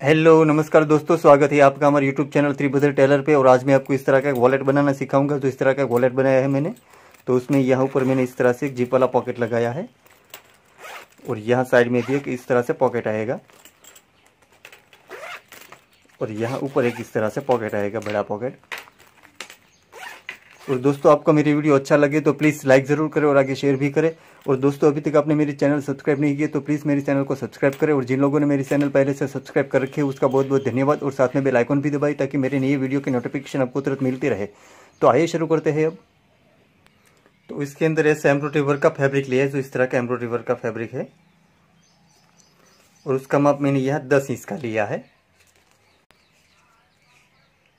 Hello नमस्कार दोस्तों, स्वागत है आपका हमारे यूट्यूब चैनल त्रिभद्र टेलर पे। और आज मैं आपको इस तरह का एक वॉलेट बनाना सिखाऊंगा। तो इस तरह का एक वॉलेट बनाया है मैंने। तो उसमें यहाँ ऊपर मैंने इस तरह से एक जिप वाला पॉकेट लगाया है और यहाँ साइड में भी एक इस तरह से पॉकेट आएगा और यहाँ ऊपर एक इस तरह से पॉकेट आएगा, बड़ा पॉकेट। और दोस्तों, आपको मेरी वीडियो अच्छा लगे तो प्लीज़ लाइक ज़रूर करें और आगे शेयर भी करें। और दोस्तों, अभी तक आपने मेरे चैनल सब्सक्राइब नहीं किया तो प्लीज़ मेरे चैनल को सब्सक्राइब करें। और जिन लोगों ने मेरे चैनल पहले से सब्सक्राइब कर रखे हैं उसका बहुत बहुत धन्यवाद। और साथ में बेल आइकन भी दबाई ताकि मेरी नई वीडियो की नोटिफिकेशन आपको तुरंत मिलती रहे। तो आइए शुरू करते हैं अब। तो इसके अंदर ऐसा एम्ब्रॉयडरी वर्क का फैब्रिक लिया है, जो इस तरह का एम्ब्रॉयडरी वर्क का फैब्रिक है। और उसका माप मैंने यहाँ 10 इंच का लिया है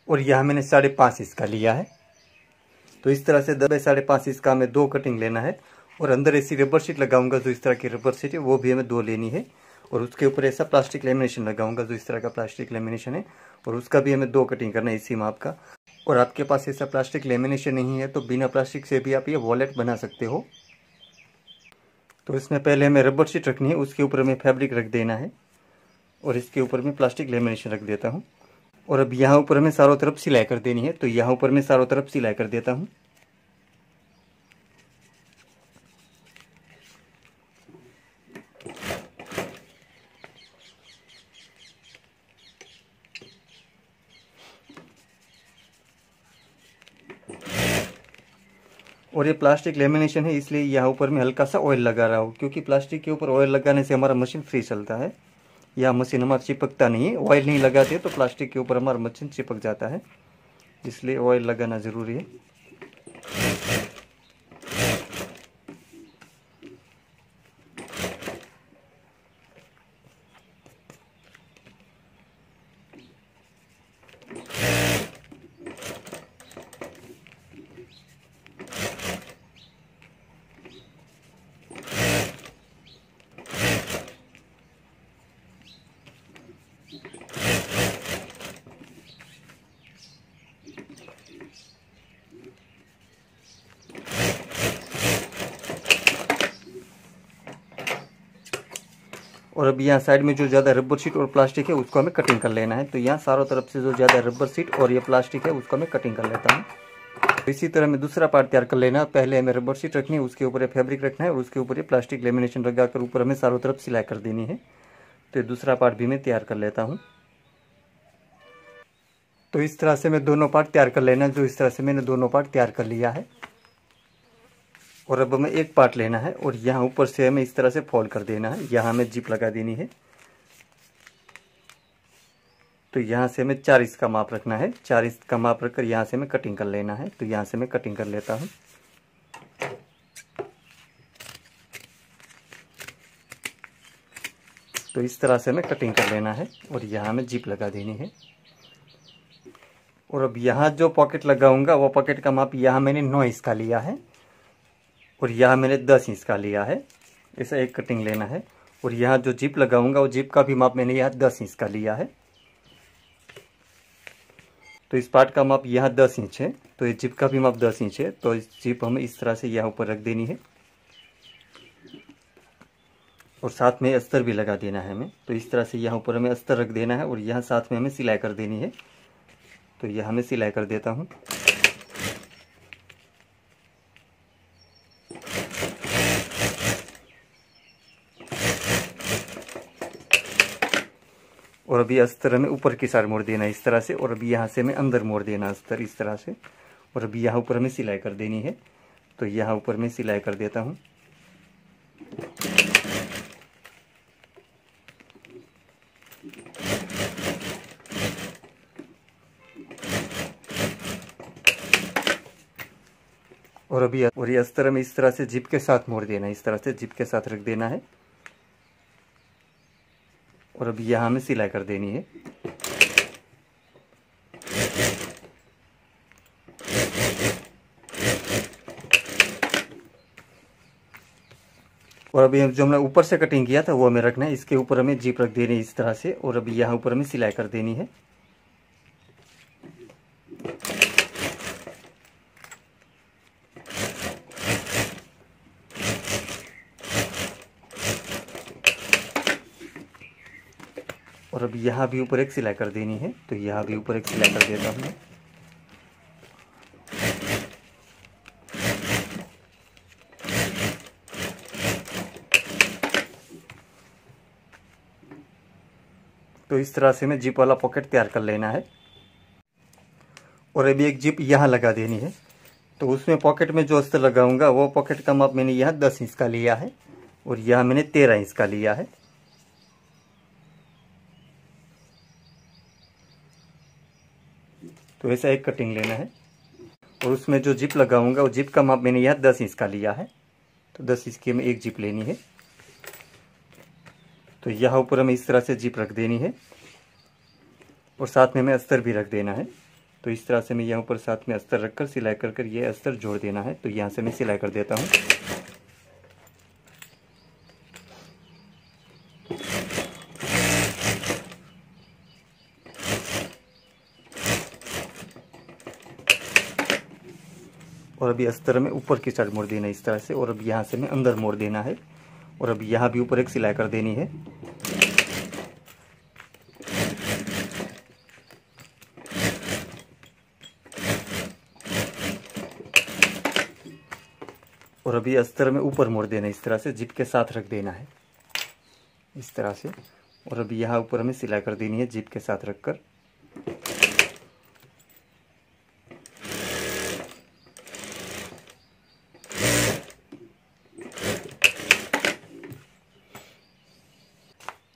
और यहाँ मैंने 5.5 इंच का लिया है। तो इस तरह से 10/5.5 इंच का हमें 2 कटिंग लेना है। और अंदर ऐसी रबर शीट लगाऊंगा, जो इस तरह की रबर शीट है वो भी हमें 2 लेनी है। और उसके ऊपर ऐसा प्लास्टिक लेमिनेशन लगाऊंगा, जो इस तरह का प्लास्टिक लेमिनेशन है और उसका भी हमें 2 कटिंग करना है इसी माप का। और आपके पास ऐसा प्लास्टिक लेमिनेशन नहीं है तो बिना प्लास्टिक से भी आप ये वॉलेट बना सकते हो। तो इसमें पहले हमें रबर शीट रखनी है, उसके ऊपर हमें फैब्रिक रख देना है और इसके ऊपर मैं प्लास्टिक लेमिनेशन रख देता हूँ। और अब यहाँ ऊपर हमें चारों तरफ सिलाई कर देनी है। तो यहाँ ऊपर मैं चारों तरफ सिलाई कर देता हूँ। और ये प्लास्टिक लेमिनेशन है, इसलिए यहाँ ऊपर मैं हल्का सा ऑयल लगा रहा हूँ, क्योंकि प्लास्टिक के ऊपर ऑयल लगाने से हमारा मशीन फ्री चलता है। या मशीन हमारा चिपकता नहीं है। ऑयल नहीं लगाते तो प्लास्टिक के ऊपर हमारा मशीन चिपक जाता है, इसलिए ऑयल लगाना ज़रूरी है। और अब यहाँ साइड में जो ज़्यादा रबर शीट और प्लास्टिक है उसको हमें कटिंग कर लेना है। तो यहाँ चारों तरफ से जो ज़्यादा रबर शीट और ये प्लास्टिक है उसको मैं कटिंग कर लेता हूँ। तो इसी तरह मैं दूसरा पार्ट तैयार कर लेना। पहले हमें रबर शीट रखनी है, उसके ऊपर ये फैब्रिक रखना है और उसके ऊपर ये प्लास्टिक लेमिनेशन लगाकर ऊपर हमें चारों तरफ सिलाई कर देनी है। तो दूसरा पार्ट भी मैं तैयार कर लेता हूँ। तो इस तरह से मैं दोनों पार्ट तैयार कर लेना, जो इस तरह से मैंने दोनों पार्ट तैयार कर लिया है। और अब हमें एक पार्ट लेना है और यहाँ ऊपर से हमें इस तरह से फोल्ड कर देना है। यहाँ हमें जिप लगा देनी है। तो यहाँ से हमें 4 इंच का माप रखना है। 4 इंच का माप रखकर यहाँ से हमें कटिंग कर लेना है। तो यहाँ से मैं कटिंग कर लेता हूँ। तो इस तरह से हमें कटिंग कर लेना है और यहाँ हमें जिप लगा देनी है। और अब यहाँ जो पॉकेट लगाऊंगा वो पॉकेट का माप यहाँ मैंने 9 इंच का लिया है और यहाँ मैंने 10 इंच का लिया है। ऐसा एक कटिंग लेना है। और यहाँ जो जिप लगाऊंगा वो जिप का भी माप मैंने यहाँ 10 इंच का लिया है। तो इस पार्ट का माप यहाँ 10 इंच है, तो ये जिप का भी माप 10 इंच है। तो इस जिप हमें इस तरह से यहाँ ऊपर रख देनी है और साथ में अस्तर भी लगा देना है हमें। तो इस तरह से यहाँ ऊपर हमें अस्तर रख देना है और यहाँ साथ में हमें सिलाई कर देनी है। तो यहाँ मैं सिलाई कर देता हूँ। और अभी अस्तर हमें ऊपर की साइड मोड़ देना है इस तरह से। और अभी यहाँ से हमें अंदर मोड़ देना अस्तर इस तरह से। और अभी यहाँ ऊपर हमें सिलाई कर देनी है। तो यहाँ ऊपर मैं सिलाई कर देता हूँ। और अभी ये अस्तर हमें इस तरह से जिप के साथ मोड़ देना है, इस तरह से जिप के साथ रख देना है। और अभी यहाँ हमें सिलाई कर देनी है। और अभी जो हमने ऊपर से कटिंग किया था वो हमें रखना है। इसके ऊपर हमें जिप रख देनी है इस तरह से। और अभी यहाँ ऊपर हमें सिलाई कर देनी है। और अब यहाँ भी ऊपर एक सिलाई कर देनी है, तो यहाँ भी ऊपर एक सिलाई कर देता हूँ मैं। तो इस तरह से हमें जिप वाला पॉकेट तैयार कर लेना है। और अभी एक जिप यहाँ लगा देनी है। तो उसमें पॉकेट में जो अस्तर लगाऊंगा वो पॉकेट का माप मैंने यहाँ 10 इंच का लिया है और यहाँ मैंने 13 इंच का लिया है। तो ऐसा एक कटिंग लेना है और उसमें जो जिप लगाऊंगा वो जिप का माप मैंने यहाँ 10 इंच का लिया है। तो 10 इंच की हमें एक जिप लेनी है। तो यहाँ ऊपर हमें इस तरह से जिप रख देनी है और साथ में हमें अस्तर भी रख देना है। तो इस तरह से मैं यहाँ ऊपर साथ में अस्तर रखकर सिलाई कर ये अस्तर जोड़ देना है। तो यहाँ से मैं सिलाई कर देता हूँ। और अभी अस्तर में ऊपर की साइड मोड़ देना है इस तरह से, और अब यहाँ से मैं अंदर मोड़ देना है और अब यहाँ भी ऊपर एक सिलाई कर देनी है। और अभी अस्तर में ऊपर मोड़ देना है इस तरह से, जिप के साथ रख देना है इस तरह से। और अभी यहाँ ऊपर हमें सिलाई कर देनी है जिप के साथ रखकर।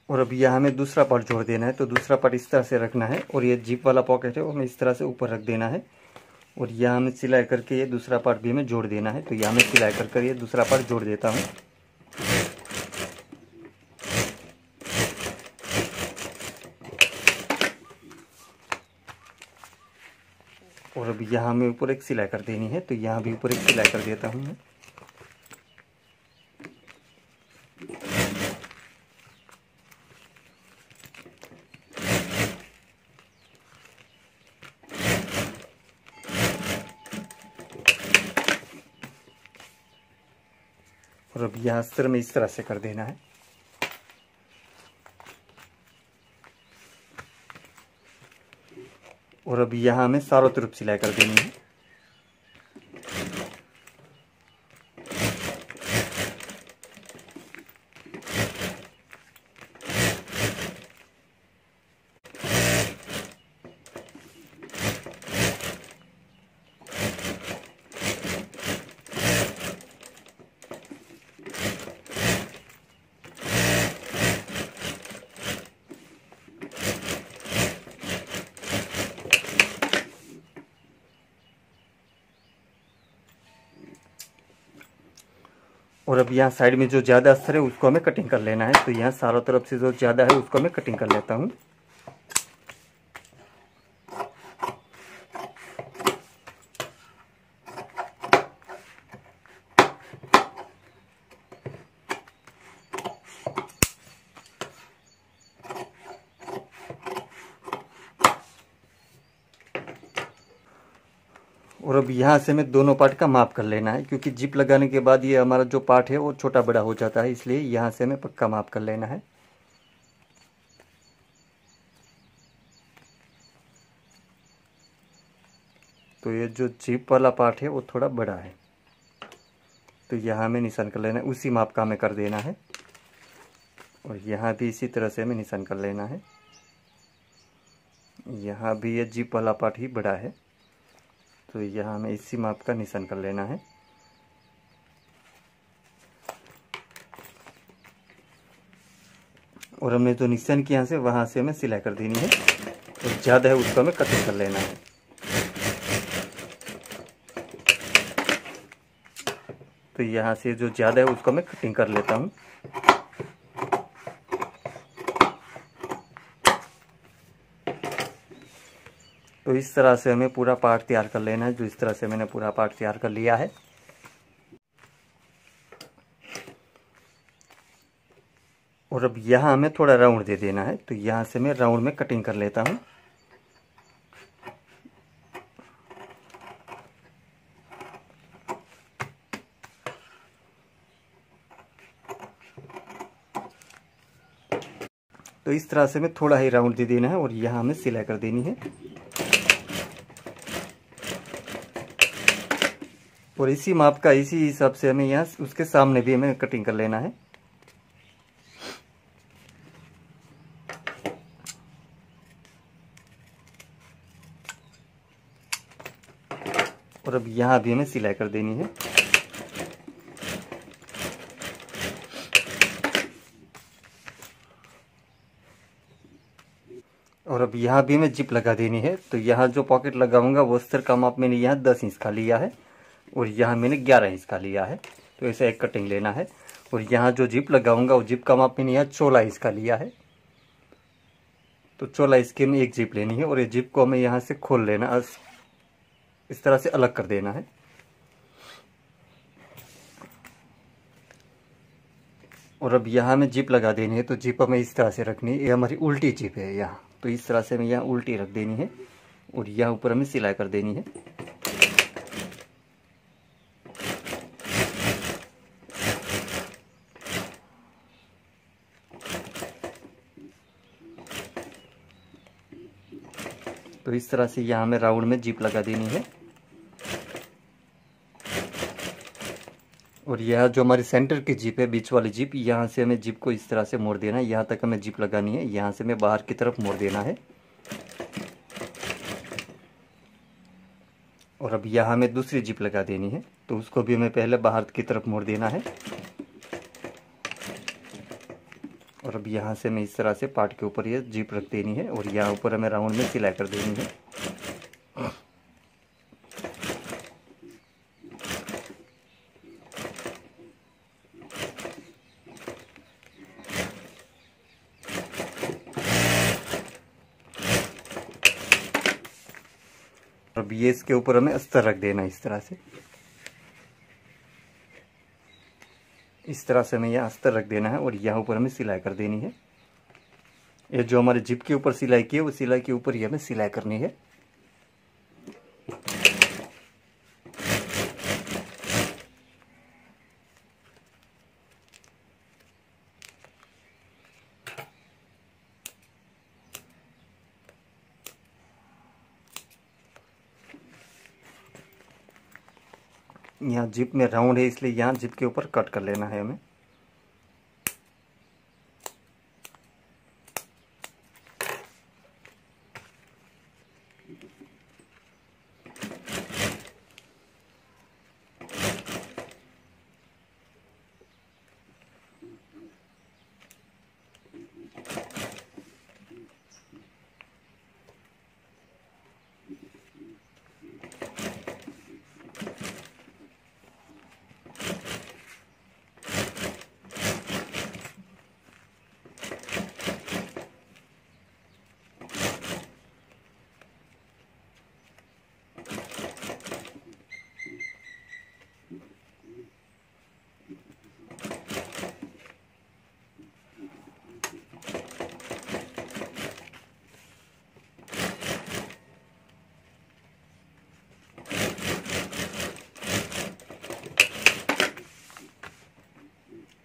और अभी यहाँ हमें दूसरा पार्ट जोड़ देना है। तो दूसरा पार्ट इस तरह से रखना है और ये जिप वाला पॉकेट है वो हमें इस तरह से ऊपर रख देना है और यहाँ हमें सिलाई करके ये दूसरा पार्ट भी हमें जोड़ देना है। तो यहाँ मैं सिलाई कर ये दूसरा पार्ट जोड़ देता हूँ। और अभी यहाँ हमें ऊपर एक सिलाई कर देनी है। तो यहाँ भी ऊपर एक सिलाई कर देता हूँ मैं। और अब यहाँ अस्तर में इस तरह से कर देना है। और अब यहाँ हमें चारों तरफ सिलाई कर देनी है। और अब यहाँ साइड में जो ज़्यादा अस्तर है उसको हमें कटिंग कर लेना है। तो यहाँ चारों तरफ से जो ज़्यादा है उसको मैं कटिंग कर लेता हूँ। और अब यहाँ से हमें दोनों पार्ट का माप कर लेना है, क्योंकि जिप लगाने के बाद ये हमारा जो पार्ट है वो छोटा बड़ा हो जाता है, इसलिए यहाँ से हमें पक्का माप कर लेना है। तो ये जो जिप वाला पार्ट है वो थोड़ा बड़ा है, तो यहाँ हमें निशान कर लेना है, उसी माप का हमें कर देना है। और यहाँ भी इसी तरह से हमें निशान कर लेना है। यहाँ भी ये जिप वाला पार्ट ही बड़ा है, तो यहाँ हमें इसी माप का निशान कर लेना है। और हमने जो निशान किया से वहाँ से हमें सिलाई कर देनी है, तो ज़्यादा है उसको हमें कटिंग कर लेना है। तो यहाँ से जो ज़्यादा है उसको मैं कटिंग कर लेता हूँ। तो इस तरह से हमें पूरा पार्ट तैयार कर लेना है, जो इस तरह से मैंने पूरा पार्ट तैयार कर लिया है। और अब यहाँ हमें थोड़ा राउंड दे देना है, तो यहाँ से मैं राउंड में कटिंग कर लेता हूँ। तो इस तरह से हमें थोड़ा ही राउंड दे देना है और यहाँ हमें सिलाई कर देनी है। और इसी माप का इसी हिसाब से हमें यहाँ उसके सामने भी हमें कटिंग कर लेना है। और अब यहाँ भी हमें सिलाई कर देनी है। और अब यहाँ भी हमें जिप लगा देनी है। तो यहाँ जो पॉकेट लगाऊंगा वो अस्तर का माप मैंने यहाँ 10 इंच का लिया है और यहाँ मैंने 11 इंच का लिया है। तो ऐसा एक कटिंग लेना है। और यहाँ जो जिप लगाऊंगा वो जिप का माप मैंने यहाँ 14 इंच का लिया है। तो 14 इंच की हमें एक जिप लेनी है और ये जिप को हमें यहाँ से खोल लेना, इस तरह से अलग कर देना है। और अब यहाँ हमें जिप लगा देनी है। तो जिप हमें इस तरह से रखनी है, ये हमारी उल्टी जिप है यहाँ। तो इस तरह से हमें यहाँ उल्टी रख देनी है और यहाँ ऊपर हमें सिलाई कर देनी है। तो इस तरह से यहाँ हमें राउंड में जिप लगा देनी है। और यह जो हमारी सेंटर की जिप है, बीच वाली जिप, यहाँ से हमें जिप को इस तरह से मोड़ देना है। यहाँ तक हमें जिप लगानी है, यहाँ से हमें बाहर की तरफ मोड़ देना है। और अब यहाँ हमें दूसरी जिप लगा देनी है। तो उसको भी हमें पहले बाहर की तरफ मोड़ देना है। और अब यहाँ से हमें इस तरह से पार्ट के ऊपर ये जिप रख देनी है और यहाँ ऊपर हमें राउंड में सिलाई कर देनी है। अब ये इसके ऊपर हमें अस्तर रख देना है इस तरह से। इस तरह से हमें यहाँ अस्तर रख देना है और यहाँ ऊपर हमें सिलाई कर देनी है। ये जो हमारे जिप के ऊपर सिलाई की है वो सिलाई के ऊपर ही हमें सिलाई करनी है। यहाँ जिप में राउंड है इसलिए यहाँ जिप के ऊपर कट कर लेना है हमें।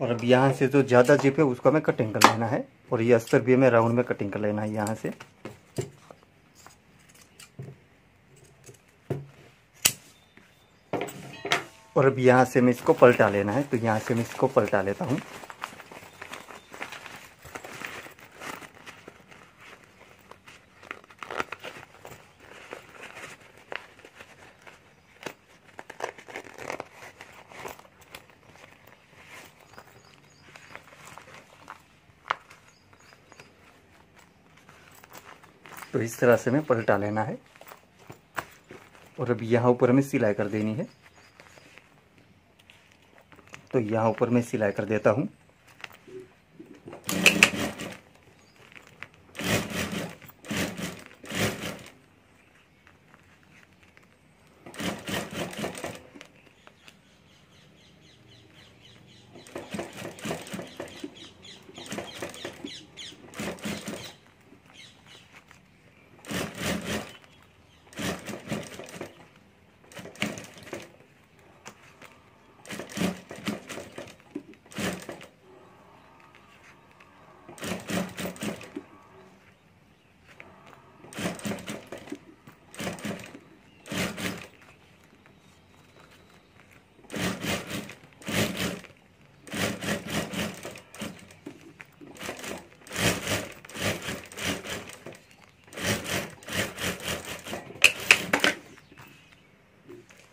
और अब यहाँ से जो ज़्यादा जिप है उसको हमें कटिंग कर लेना है और ये अस्तर भी हमें राउंड में कटिंग कर लेना है यहाँ से। और अब यहाँ से मैं इसको पलटा लेना है। तो यहाँ से मैं इसको पलटा लेता हूँ। तो इस तरह से हमें पलटा लेना है और अब यहाँ ऊपर हमें सिलाई कर देनी है। तो यहाँ ऊपर मैं सिलाई कर देता हूँ।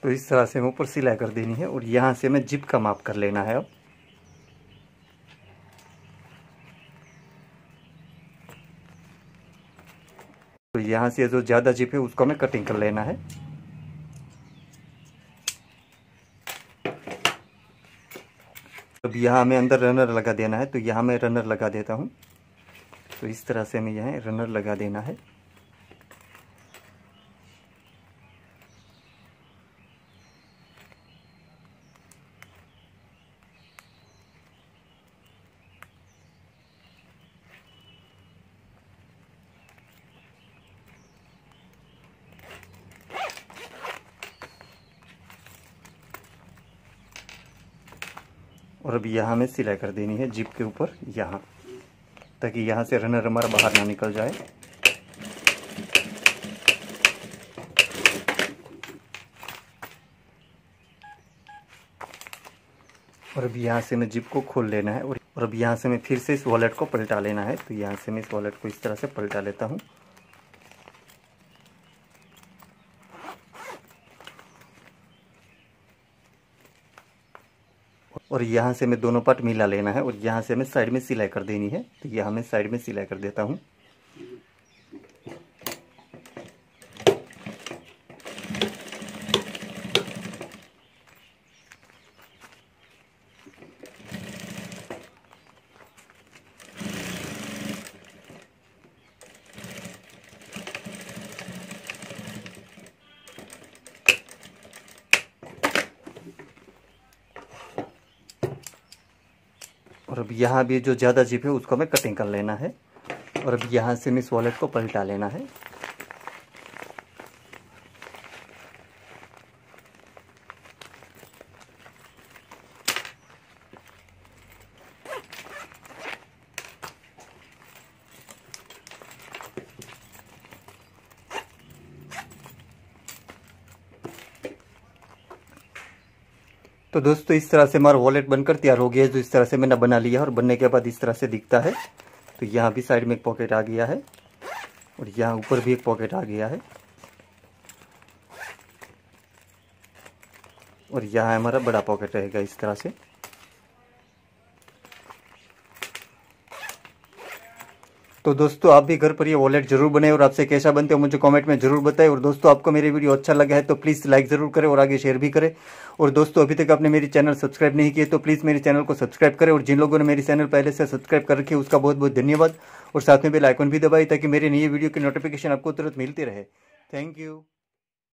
तो इस तरह से हमें ऊपर सिलाई कर देनी है और यहाँ से हमें जिप का माप कर लेना है। अब तो यहाँ से जो ज़्यादा जिप है उसको हमें कटिंग कर लेना है। अब यहाँ हमें अंदर रनर लगा देना है, तो यहाँ मैं रनर लगा देता हूँ। तो इस तरह से हमें यहाँ रनर लगा देना है। और अब यहाँ हमें सिलाई कर देनी है जिप के ऊपर यहाँ, ताकि यहाँ से रनर हमारा बाहर ना निकल जाए। और अब यहाँ से हमें जिप को खोल लेना है और अब यहाँ से हमें फिर से इस वॉलेट को पलटा लेना है। तो यहाँ से मैं इस वॉलेट को इस तरह से पलटा लेता हूँ। और यहाँ से हमें दोनों पार्ट मिला लेना है और यहाँ से हमें साइड में सिलाई कर देनी है। तो यहाँ मैं साइड में सिलाई कर देता हूँ। और अब यहाँ भी जो ज़्यादा जिप है उसको हमें कटिंग कर लेना है और अब यहाँ से इस वॉलेट को पलटा लेना है। तो दोस्तों इस तरह से हमारा वॉलेट बनकर तैयार हो गया है। जो इस तरह से मैंने बना लिया है और बनने के बाद इस तरह से दिखता है। तो यहाँ भी साइड में एक पॉकेट आ गया है और यहाँ ऊपर भी एक पॉकेट आ गया है और यहाँ हमारा बड़ा पॉकेट रहेगा इस तरह से। तो दोस्तों आप भी घर पर ये वॉलेट जरूर बनाएं और आपसे कैसा बनते हो मुझे कमेंट में जरूर बताएं। और दोस्तों आपको मेरी वीडियो अच्छा लगा है तो प्लीज़ लाइक ज़रूर करें और आगे शेयर भी करें। और दोस्तों अभी तक आपने मेरी चैनल सब्सक्राइब नहीं किए तो प्लीज़ मेरे चैनल को सब्सक्राइब करें। और जिन लोगों ने मेरी चैनल पहले से सब्सक्राइब कर रखी है उसका बहुत बहुत धन्यवाद। और साथ में बेल आइकन भी दबाएं ताकि मेरे नई वीडियो की नोटिफिकेशन आपको तुरंत मिलती रहे। Thank you.